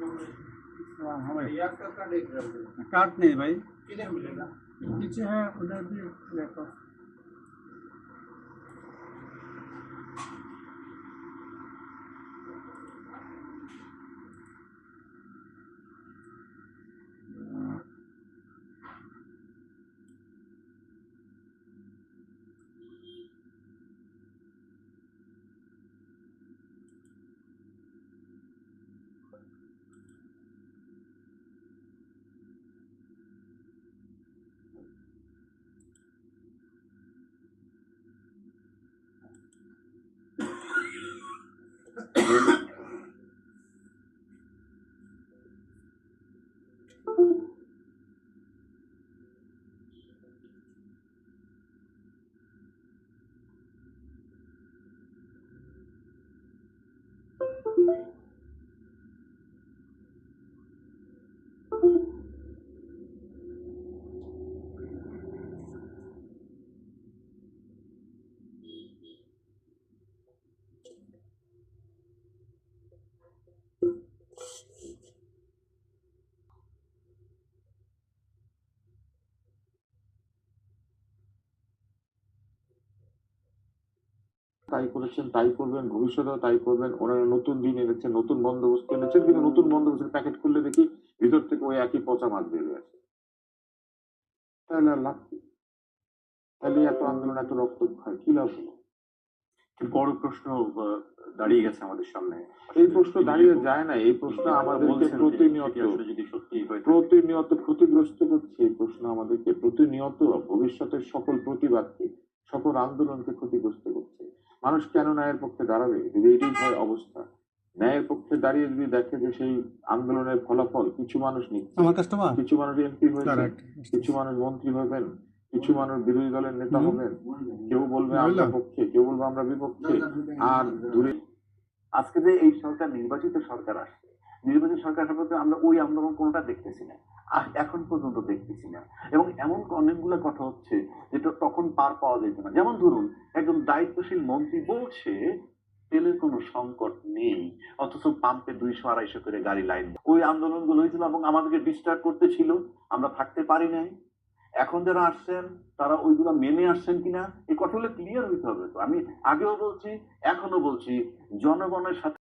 हाँ भाई, card card नहीं भाई, किधर मिलेगा? पीछे है उधर भी देखो। তাই করেছেন, তাই করবেন, ভবিষ্যতেও তাই করবেন। ওনারা নতুন দিন এনেছেন, নতুন বন্দোবস্ত এনেছেন, কিন্তু নতুন বন্দোবস্তের প্যাকেট খুললে দেখি ভিতর থেকে ওই একই পচা মাছ বেরিয়ে আসে। তাহলে আর লাভ কি? তাহলে এত আন্দোলন, এত রক্ত হয়, কি লাভ হলো? বড় প্রশ্ন দাঁড়িয়ে গেছে আমাদের সামনে। এই প্রশ্ন দাঁড়িয়ে যায় না, এই প্রশ্ন আমাদেরকে প্রতিনিয়ত যদি সত্যি হয়, প্রতিনিয়ত ক্ষতিগ্রস্ত করছে। এই প্রশ্ন আমাদেরকে প্রতিনিয়ত ভবিষ্যতের সকল প্রতিবাদকে, সকল আন্দোলনকে ক্ষতিগ্রস্ত করছে। মানুষ কেন ন্যায়ের পক্ষে দাঁড়াবে যদি এটাই হয় অবস্থা? ন্যায়ের পক্ষে দাঁড়িয়ে যদি দেখে যে সেই আন্দোলনের ফলাফল কিছু মানুষ নিচ্ছে, কিছু মানুষ এমপি হয়েছে, কিছু মানুষ মন্ত্রী হবেন, কিছু মানুষ বিরোধী দলের নেতা হবেন, কেউ বলবে আমরা পক্ষে, কেউ বলবে আমরা বিপক্ষে, আর দূরে আজকে যে এই সরকার নির্বাচিত সরকার আসছে, নির্বাচিত সরকার সম্পর্কে আমরা ওই আন্দোলন কোনটা দেখতেছি না, এখন পর্যন্ত দেখতেছি না। এবং এমন অনেকগুলো কথা হচ্ছে যেটা তখন পার পাওয়া যেত না। যেমন ধরুন, একজন দায়িত্বশীল মন্ত্রী বলছে তেলের কোনো সংকট নেই, অথচ পাম্পে 200-250 করে গাড়ি লাইন। ওই আন্দোলনগুলো হয়েছিল এবং আমাদেরকে ডিস্টার্ব করতেছিল, আমরা থাকতে পারি নাই। এখন যারা আসছেন তারা ওইগুলো মেনে আসছেন কিনা এই কথাগুলো ক্লিয়ার হইতে হবে। তো আমি আগেও বলছি, এখনো বলছি, জনগণের সাথে